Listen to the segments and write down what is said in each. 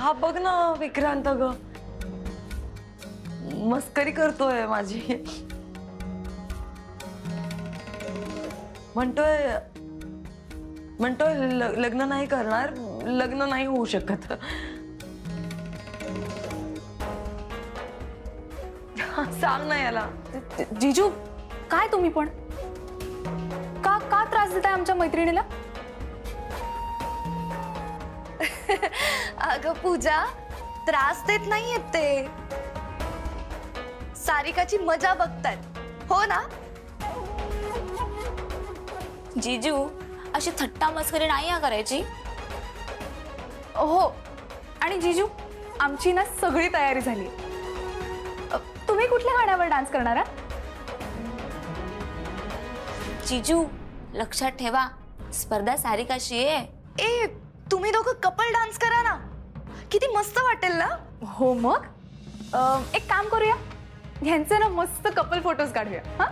हा बघ ना विक्रांत, ग मस्करी करतोय माझी. म्हणतोय लग्न नाही करणार, लग्न नाही होऊ शकत. सांग ना याला. जीजू काय तुम्ही पण का का त्रास देताय आमच्या मैत्रिणीला? अगं पूजा, त्रास देत नाहीयेत ते, सारिकाची मजा बघतायत हो ना. जीजू अशी थट्टा मस्करी नाही करायची. हो, आणि जीजू आमची ना सगळी तयारी झाली. तुम्ही कुठल्या गाण्यावर डान्स करणार आहात? जीजू लक्षात ठेवा, स्पर्धा सारिकाशी आहे. ए तुम्ही दोघं कपल डान्स करा ना, किती मस्त वाटेल ना. हो मग एक काम करूया, ह्यांचे ना मस्त कपल फोटोज काढूया. हा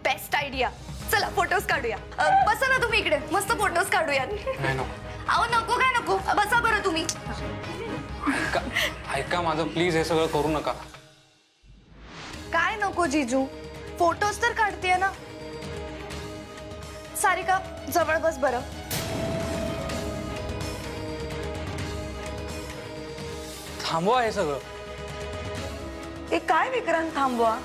बेस्ट आयडिया. चला फोटोज काढूया. बसा ना तुम्ही इकडे, मस्त फोटोज काढूया. अहो नको काय नको, बसा बरं तुम्ही. ऐका माझं प्लीज, हे सगळं करू नका. काय नको जीजू, फोटोज तर काढतेय ना. सारिका जवळ बस बरं. थांबवा हे सगळं. हे काय विक्रांत थांबवा?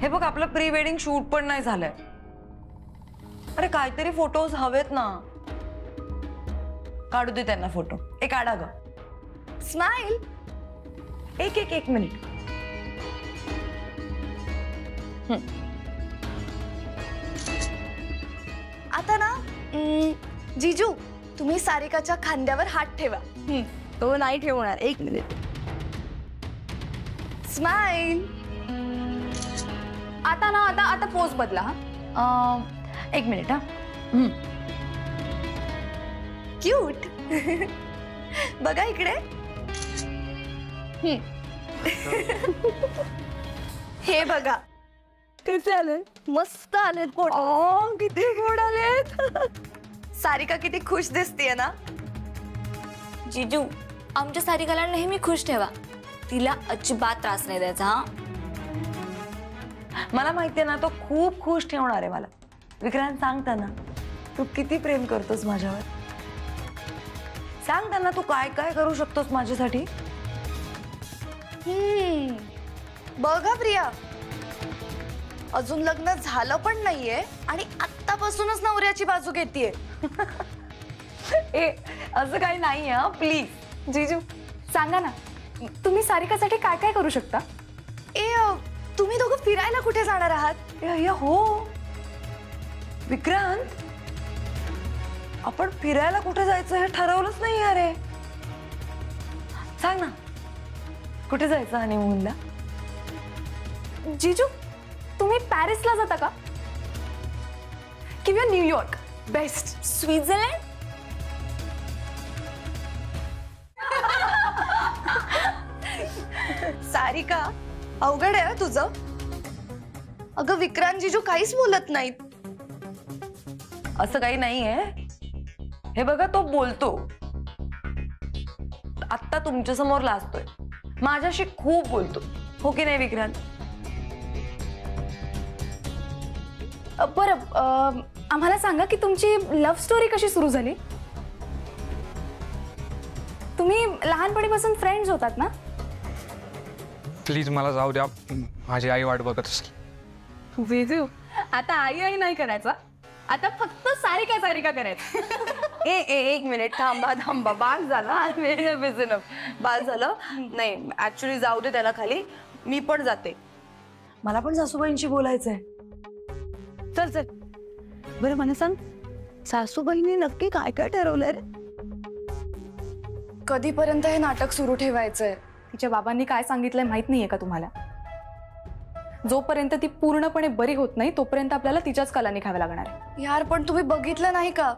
हे बघ आपलं प्री वेडिंग शूट पण नाही झालंय. अरे काहीतरी फोटोज हवेत ना. काढू दे त्यांना फोटो. ए काढा ग. स्माइल. एक मिनिट. आता ना जीजू तुम्ही सारिकाच्या खांद्यावर हात ठेवा. तो नाही ठेवणार. एक मिनिट. स्माइल. आता ना आता पोज बदला. हा एक मिनिट. हा क्यूट. बघा इकडे. हे बघा कसे आले? मस्त आलेत फोटो. किती गोड आलेत. सारिका किती खुश दिसतीये ना. जीजू आमच्या सारिकाला नेहमी खुश ठेवा, तिला अजिबात त्रास नाही द्यायचा. हा मला माहितीये ना, तो खूप खुश ठेवणार आहे मला. विक्रांत सांग त्यांना तू किती प्रेम करतोस माझ्यावर. सांग त्यांना तू काय काय करू शकतोस माझ्यासाठी. बघा प्रिया, अजून लग्न झालं पण नाहीये आणि आत्तापासूनच नवऱ्याची बाजू घेतीये. ए असं काही नाही. हा प्लीज. जीजू सांगा ना, तुम्ही सारिकासाठी काय काय करू शकता? ए तुम्ही दोघं फिरायला कुठे जाणार आहात? हो विक्रांत, आपण फिरायला कुठे जायचं हे ठरवलंच नाही. अरे सांग ना, कुठे जायचं हनीमूनला? जीजू तुम्ही पॅरिसला जाता का, किंवा न्यूयॉर्क? बेस्ट. स्वित्झर्लंड. सारिका अवघड आहे तुझं. अगं विक्रांत जीजू काहीच बोलत नाहीत. असं काही नाहीये. हे बघा तो बोलतो. आत्ता तुमच्या समोर लाजतोय, माझ्याशी खूप बोलतो. हो की नाही विक्रांत? बरं आम्हाला सांगा की तुमची लव्ह स्टोरी कशी सुरू झाली? तुम्ही लहानपणीपासून फ्रेंड्स होतात ना? प्लीज मला जाऊ द्या, माझी आई वाट बघत असेल. जीजू आता आई नाही करायचा, आता फक्त सारिका करायचं. एक मिनिट थांबा. बाल झाला. बाल झालं नाही. ऍक्च्युली जाऊ दे त्याला खाली, मी पण जाते. मला पण सासूबाईंशी बोलायचंय. चल. बरं मला सांग, सासूबाईंनी नक्की काय काय ठरवलंय रे? कधीपर्यंत हे नाटक सुरू ठेवायचंय? तिच्या बाबांनी काय सांगितलंय माहित नाहीये का तुम्हाला? जोपर्यंत ती पूर्णपणे बरी होत नाही तोपर्यंत आपल्याला तिच्याच कलाने खावे लागणार आहे. यार पण तुम्ही बघितलं नाही का,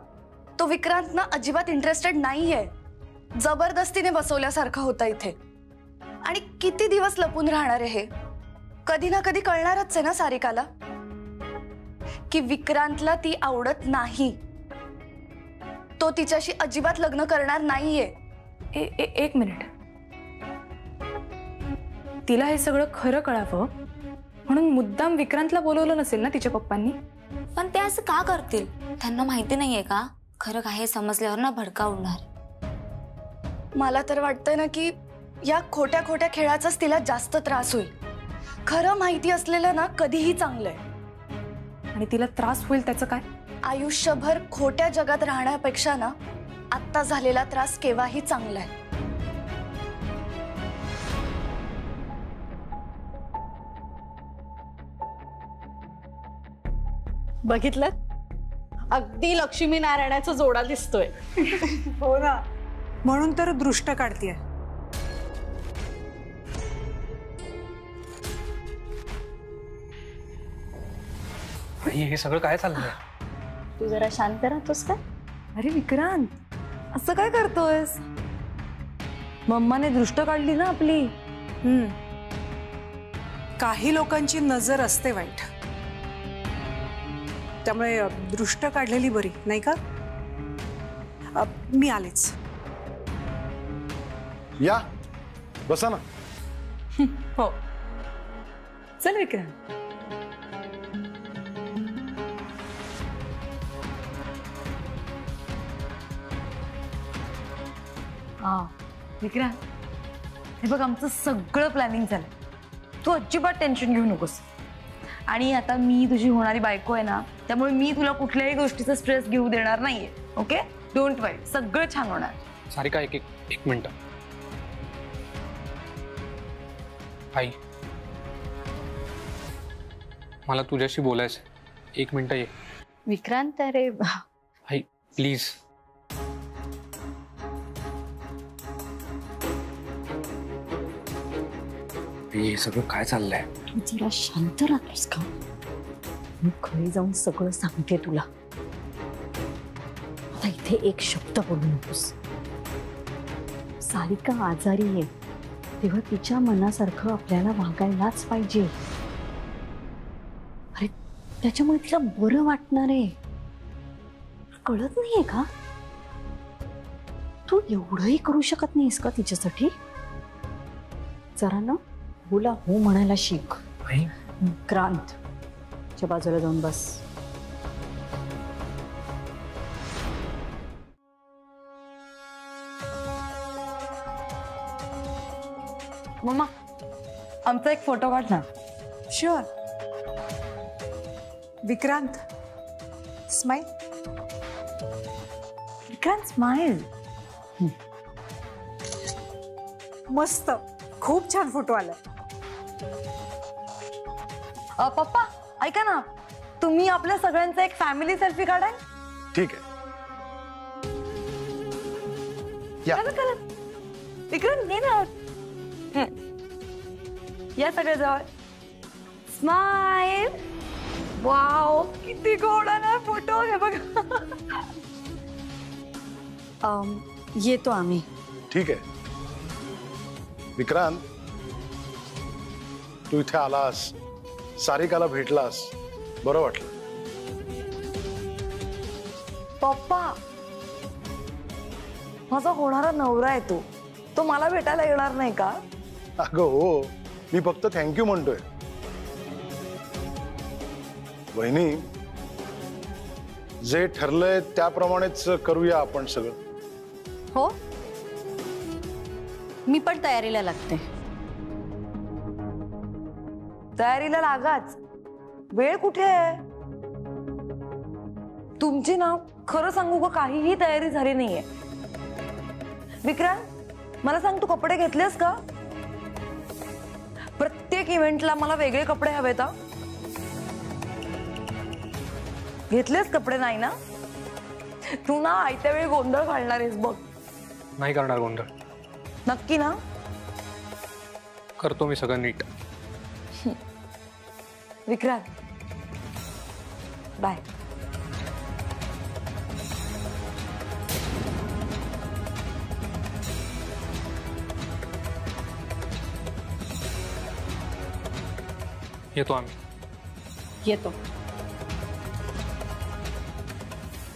तो विक्रांत ना अजिबात इंटरेस्टेड नाहीये. जबरदस्तीने बसवल्यासारखं होतं इथे. आणि किती दिवस लपून राहणार आहे हे? कधी ना कधी कळणारच आहे ना सारिकाला की विक्रांतला ती आवडत नाही. तो तिच्याशी अजिबात लग्न करणार नाहीये. एक मिनिट. तिला हे सगळं खरं कळावं म्हणून मुद्दाम विक्रांतला बोलवलं नसेल ना तिच्या पप्पांनी? पण ते असं का करतील? त्यांना माहिती नाहीये का खरं काय हे समजल्यावर ना भडका उडणार. मला तर वाटतंय ना की या खोट्या खोट्या खेळाचाच तिला जास्त त्रास होईल. खरं माहिती असलेलं ना कधीही चांगलंय. आणि तिला त्रास होईल त्याचं काय? आयुष्यभर खोट्या जगात राहण्यापेक्षा ना आत्ता झालेला त्रास केव्हाही चांगला आहे. बघितलं, अगदी लक्ष्मीनारायणाचा जोडा दिसतोय. हो ना, म्हणून तर दृष्ट काढतीये. हे सगळं काय चाललंय? तू जरा शांत राहतोस का? अरे विक्रांत, असं काय करतोयस? मम्माने दृष्ट काढली ना आपली. काही लोकांची नजर असते वाईट, त्यामुळे दृष्ट काढलेली बरी नाही का? मी आलेच. या बसा ना. हो, चल विक्रांत. हा विक्रांत, हे बघ आमचं सगळं प्लॅनिंग झालं. तू अजिबात टेन्शन घेऊ नकोस. आणि आता मी तुझी होणारी बायको आहे ना, त्यामुळे मी तुला कुठल्याही गोष्टीचा स्ट्रेस घेऊ देणार नाहीये. ओके, डोंट वरी, सगळं छान होणार. सारिका, एक मिनिट. आई, मला तुझ्याशी बोलायचं. 1 मिनिट ये. विक्रांत, अरे आई प्लीज. हे सगळं काय चाललंय? तू जरा शांत राहतोस का? मी घरी जाऊन सगळं सांगते तुला. आता इथे एक शब्द बोलू नकोस. सारिका आजारी आहे, तेव्हा तिच्या मनासारखं आपल्याला वागायलाच पाहिजे. अरे त्याच्यामुळे तिला बरं वाटणार आहे. कळत नाहीये का? तू एवढंही करू शकत नाहीस का तिच्यासाठी? जरा ना बोला हो म्हणायला शिक. क्रांत, च्या बाजूला जाऊन बस. मम्मा, आमचा एक फोटो काढ ना. Sure. Vikrant, smile. Vikrant smile. मस्त, खूप छान फोटो आलाय. पप्पा ऐका ना, तुम्ही आपल्या सगळ्यांचा एक फॅमिली सेल्फी काढाल? ठीक आहे. या. विक्रांत घे ना. या सगळे जवळ. स्माइल. वाव, किती गोड ना फोटो. हे बघा. येतो आम्ही. ठीक आहे. विक्रांत, तू इथे आलास, सारिकाला भेटलास, बरं वाटलं. पप्पा, माझा होणारा नवरा आहे तो मला भेटायला येणार नाही का? अगं हो, मी फक्त थँक्यू म्हणतोय. वहिनी, जे ठरलंय त्याप्रमाणेच करूया आपण सगळं. हो, मी पण तयारीला लागते. तयारीला लागाच. वेळ कुठे आहे? तुमची ना खरं सांगू का, काहीही तयारी झाली नाहीये. विक्रांत, मला सांग, तू कपडे घेतलेस का? प्रत्येक इव्हेंटला मला वेगळे कपडे हवेत. घेतलेस कपडे? नाही ना? तू ना आयत्या वेळी गोंधळ घालणार आहेस बघ. नाही करणार गोंधळ. नक्की ना? करतो मी सगळं नीट. विक्रांत, बाय. येतो आम्ही. येतो.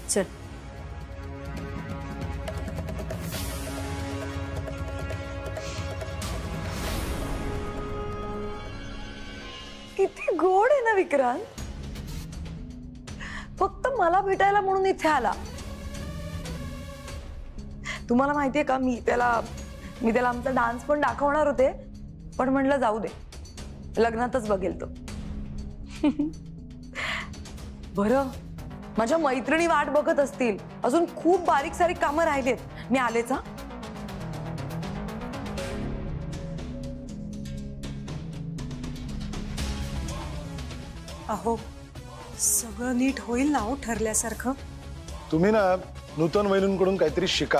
चल. किती गोड आहे ना विक्रांत. फक्त मला भेटायला म्हणून इथे आला. तुम्हाला माहितीये का, मी त्याला आमचा डान्स पण दाखवणार होते, पण म्हणलं जाऊ दे, लग्नातच बघेल तो. बरं, माझ्या मैत्रिणी वाट बघत असतील, अजून खूप बारीक सारीक कामं राहिलेत. मी आलेच. हा, अहो सगळं नीट होईल ना हो ठरल्यासारखं. तुम्ही ना नूतन वैलूंकडून काहीतरी शिका.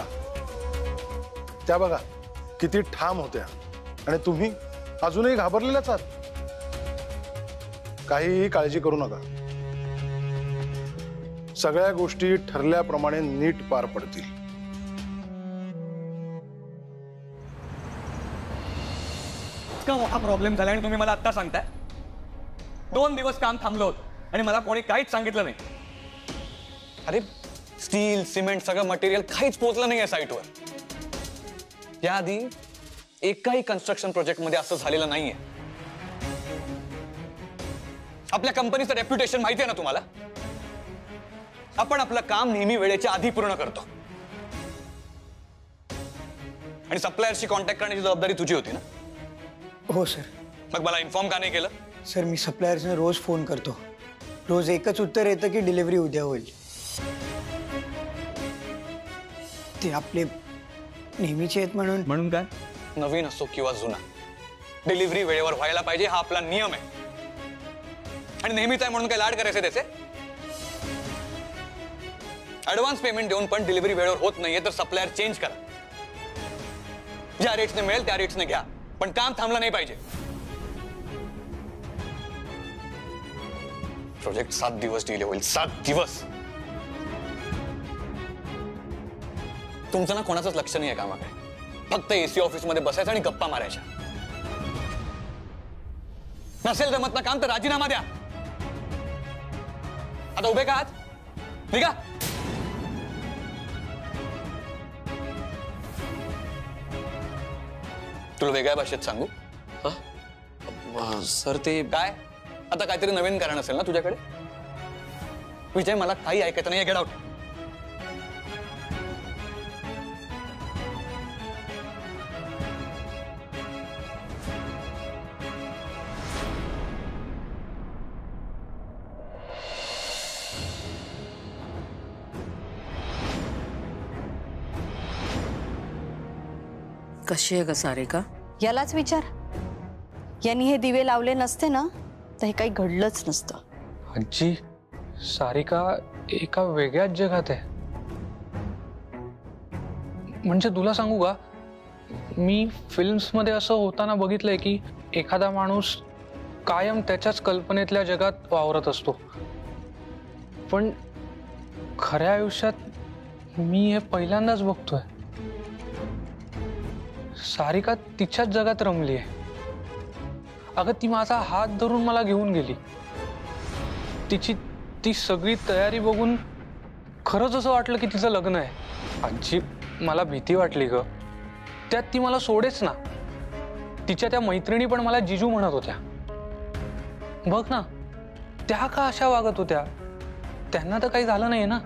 त्या बघा किती ठाम होत्या आणि तुम्ही अजूनही घाबरलेल्याच आहात. काहीही काळजी करू नका, सगळ्या गोष्टी ठरल्याप्रमाणे नीट पार पडतील. का मोठा प्रॉब्लेम झाला आणि तुम्ही मला आत्ता सांगताय? 2 दिवस काम थांबलं होतं आणि मला कोणी काहीच सांगितलं नाही. अरे स्टील सिमेंट सगळं मटेरियल काहीच पोहोचलं नाही आहे साईटवर. याआधी एकाही कन्स्ट्रक्शन प्रोजेक्ट मध्ये असं झालेलं नाहीये. आपल्या कंपनीचं रेप्युटेशन माहिती आहे ना तुम्हाला. आपण आपलं काम नेहमी वेळेच्या आधी पूर्ण करतो आणि सप्लायरशी कॉन्टॅक्ट करण्याची जबाबदारी तुझी होती ना. हो सर. मग मला इन्फॉर्म का नाही केलं? सर मी सप्लायर्सना रोज फोन करतो, रोज एकच उत्तर येतं की डिलिव्हरी उद्या होईल. ते आपले नेहमीचे आहेत म्हणून. म्हणून काय? नवीन असो किंवा जुना, डिलिव्हरी वेळेवर व्हायला पाहिजे हा आपला नियम आहे. आणि नेहमीच आहे म्हणून काय लाड करायचे त्याचे? ऍडव्हान्स पेमेंट देऊन पण डिलिव्हरी वेळेवर होत नाहीये तर सप्लायर चेंज करा. ज्या रेट्सने मिळेल त्या रेट्सने घ्या, पण काम थांबलं नाही पाहिजे. प्रोजेक्ट 7 दिवस डिले होईल. 7 दिवस. तुमचं ना कोणाचंच लक्ष नाही आहे कामाकडे. फक्त एसी ऑफिस मध्ये बसायचं आणि गप्पा मारायच्या. नसेल जमत ना काम तर राजीनामा द्या. आता उभे का आहात? निघा. तुला वेगळ्या भाषेत सांगू? सर ते काय आता काहीतरी नवीन कारण असेल ना तुझ्याकडे? विजय मला काही ऐकायचं नाही. Get out. कशी आहे ग सारिका? यालाच विचार. यांनी हे दिवे लावले नसते ना तर हे काही घडलंच नसतं. आजी, सारिका एका वेगळ्याच जगात आहे. म्हणजे तुला सांगू का, मी फिल्म्स मध्ये असं होताना बघितलंय की एखादा माणूस कायम त्याच्याच कल्पनेतल्या जगात वावरत असतो, पण खऱ्या आयुष्यात मी हे पहिल्यांदाच बघतोय. सारिका तिच्याच जगात रमली आहे. अगं ती माझा हात धरून मला घेऊन गेली. तिची ती सगळी तयारी बघून खरंच असं वाटलं की तिचं लग्न आहे. आजी, मला भीती वाटली ग. त्यात ती मला सोडेच ना. तिच्या त्या मैत्रिणी पण मला जिजू म्हणत होत्या. बघ ना, त्या का अशा वागत होत्या? त्यांना तर काही झालं नाही ना.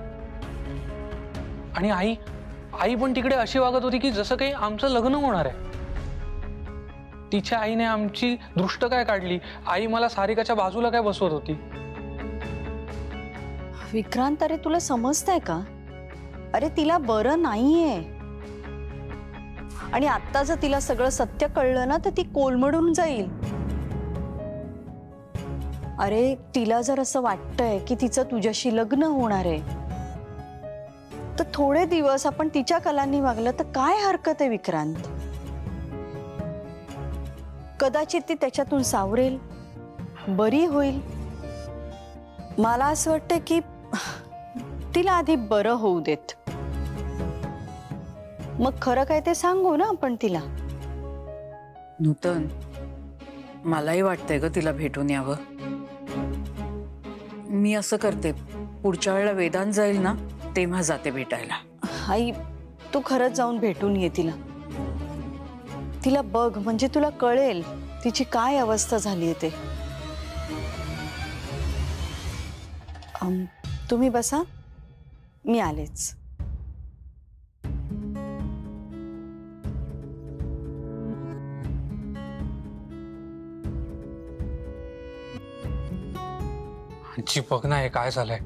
आणि आई पण तिकडे अशी वागत होती की जसं काही आमचं लग्न होणार आहे. तिच्या आईने आमची दृष्ट काय काढली. आई मला सारिकाच्या बाजूला काय बसवत होती. विक्रांत, अरे तुला समजतंय का? अरे तिला बरं नाहीये आणि आता जर तिला सगळं सत्य कळलं ना तर ती कोलमडून जाईल. अरे तिला जर असं वाटतंय की तिचं तुझ्याशी लग्न होणार आहे तर थोडे दिवस आपण तिच्या कलांनी वागलं तर काय हरकत आहे विक्रांत? कदाचित ती त्याच्यातून सावरेल, बरी होईल. मला असं वाटतं की तिला आधी बरं होऊ देत, मग खरं काय ते सांगू ना आपण तिला. नूतन, मलाही वाटतंय ग तिला भेटून यावं. मी असं करते, पुढच्या वेळेला वेदांत जाईल ना तेव्हा जाते भेटायला. आई, तू खरंच जाऊन भेटून ये तिला. तिला बघ, म्हणजे तुला कळेल तिची काय अवस्था झाली आहे ते. तुम्ही बसा, मी आलेच. आजी बघ ना हे काय झालंय.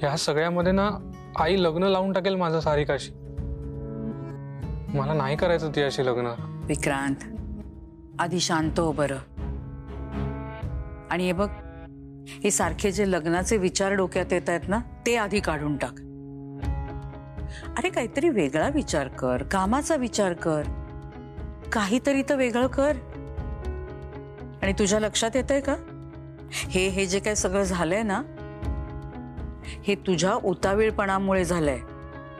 या सगळ्यामध्ये ना आई लग्न लावून टाकेल माझं सारिकाशी. मला नाही करायचं तिच्याशी लग्न. विक्रांत, आधी शांत हो बरं. आणि हे बघ, हे सारखे जे लग्नाचे विचार डोक्यात येत आहेत ना, ते आधी काढून टाक. अरे काहीतरी वेगळा विचार कर, कामाचा विचार कर, काहीतरी तर वेगळं कर. आणि तुझ्या लक्षात येतंय का, हे जे काय सगळं झालंय ना, हे तुझ्या उतावीळपणामुळे झालंय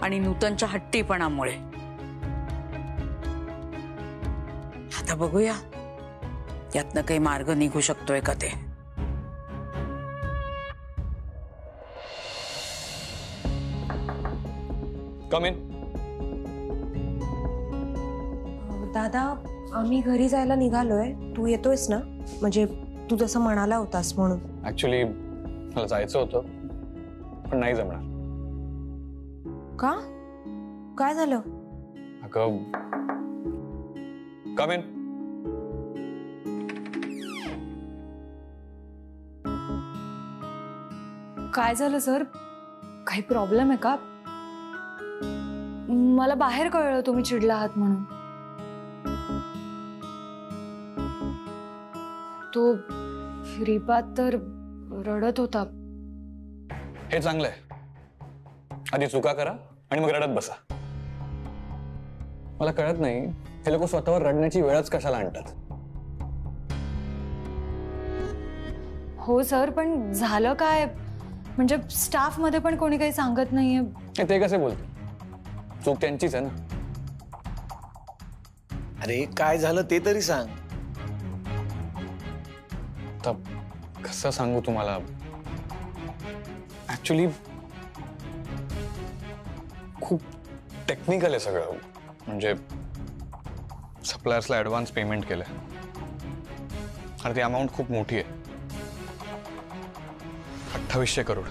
आणि नूतनच्या हट्टीपणामुळे. आता बघूया यातनं काही मार्ग निघू शकतोय का ते. कम इन. दादा, आम्ही घरी जायला निघालोय. तू येतोयस ना? म्हणजे तू जसं म्हणाला होतास म्हणून. ऍक्च्युली मला जायचं होतं, पण नाही जमणार. का? काय झालं? अगं, कम इन. काय झालं सर? काही प्रॉब्लेम आहे का? मला बाहेर कळलं तुम्ही चिडला आहात म्हणून. तो श्रीपाद तर रडत होता. हे चांगलं आहे. आधी चुका करा आणि मग रडत बसा. मला कळत नाही हे लोक स्वतःवर रडण्याची वेळच कशाला आणतात. हो सर, पण झालं काय? म्हणजे स्टाफ मध्ये पण कोणी काही सांगत नाहीये. ते कसे बोलते? चूक त्यांचीच आहे ना. अरे काय झालं ते तरी सांग. आता कसं सांगू तुम्हाला? ऍक्च्युली खूप टेक्निकल आहे सगळं. म्हणजे सप्लायर्सला ऍडव्हान्स पेमेंट केलंय आणि ती अमाऊंट खूप मोठी आहे. 2800 करोड.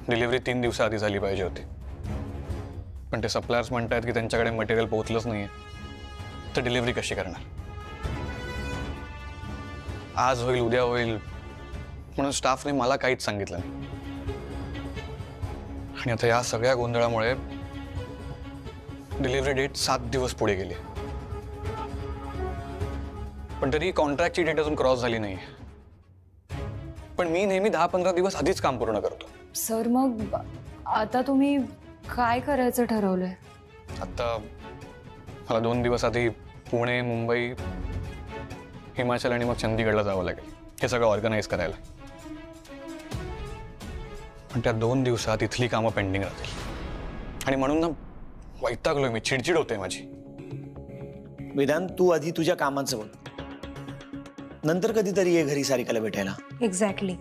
डिलिव्हरी 3 दिवसाआधी झाली पाहिजे होती, पण ते सप्लायर्स म्हणतात की त्यांच्याकडे मटेरियल पोहोचलंच नाहीये, तर डिलिव्हरी कशी करणार? आज होईल उद्या होईल म्हणून स्टाफने मला काहीच सांगितलं नाही. आणि आता या सगळ्या गोंधळामुळे डिलिव्हरी डेट 7 दिवस पुढे गेली. पण तरी कॉन्ट्रॅक्टची डेट अजून क्रॉस झाली नाही. पण मी नेहमी 10-15 दिवस आधीच काम पूर्ण करतो. सर मग आता तुम्ही काय करायचं ठरवलंय? आता मला 2 दिवस आधी पुणे, मुंबई, हिमाचल आणि मग चंदीगडला जावं लागेल हे सगळं ऑर्गनाईज करायला. पण त्या 2 दिवसात इथली कामं पेंडिंग राहतील आणि म्हणून ना वैतागलोय मी. चिडचिड होते माझी. वेदांत, तू आधी तुझ्या कामाचं बघ, नंतर कधीतरी ये घरी सारिकाला भेटायला. एक्झॅक्टली,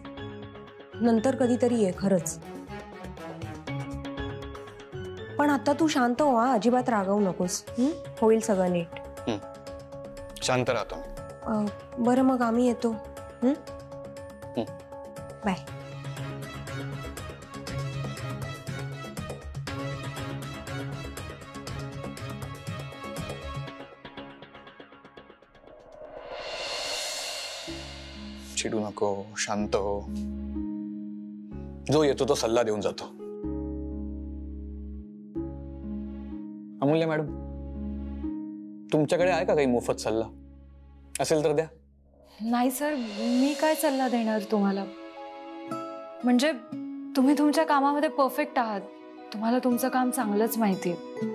नंतर कधीतरी ये खरंच. पण आता तू शांत हो, अजिबात रागवू नकोस. होईल सगळं नीट. शांत राहतो. बरं मग आम्ही येतो. बाय. चिडू नको, शांत हो. जो येतो तो सल्ला देऊन जातो. अमूल्य मॅडम, तुमच्याकडे आहे का काही मोफत सल्ला? असेल तर द्या. नाही सर, मी काय सल्ला देणार तुम्हाला? म्हणजे तुम्ही तुमच्या कामामध्ये परफेक्ट आहात. तुम्हाला तुमचं काम चांगलंच माहिती आहे.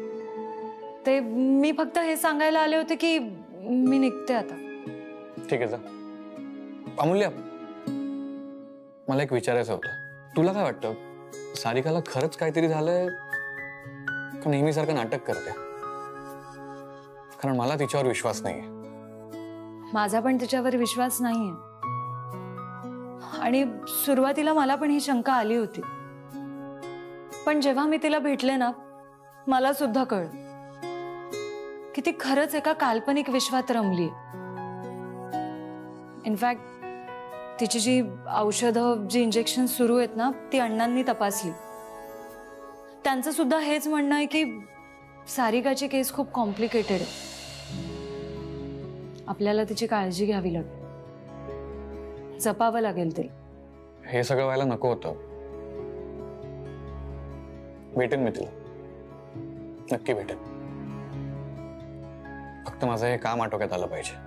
ते मी फक्त हे सांगायला आले होते की मी निघते आता. ठीक आहे जा. अमूल्य, मला एक विचारायचं होतं. तुला काय वाटतं, सारिकाला खरंच काहीतरी झालंय का नेहमीसारखं नाटक करते? कारण मला तिच्यावर विश्वास नाहीये. माझा पण तिच्यावर विश्वास नाहीये. आणि सुरुवातीला मला पण ही शंका आली होती, पण जेव्हा मी तिला भेटले ना, मला सुद्धा कळलं की ती खरंच एका काल्पनिक विश्वात रमली. इनफॅक्ट तिची जी औषधं जी इंजेक्शन सुरू आहेत ना ती अण्णांनी तपासली. त्यांचं सुद्धा हेच म्हणणं आहे की सारिकाची केस खूप कॉम्प्लिकेटेड आहे. आपल्याला तिची काळजी घ्यावी लागेल, जपावं लागेल ते. हे सगळं व्हायला नको होतं. भेटेन मी तिला, नक्की भेटेन. फक्त माझं हे काम आटोक्यात आलं पाहिजे.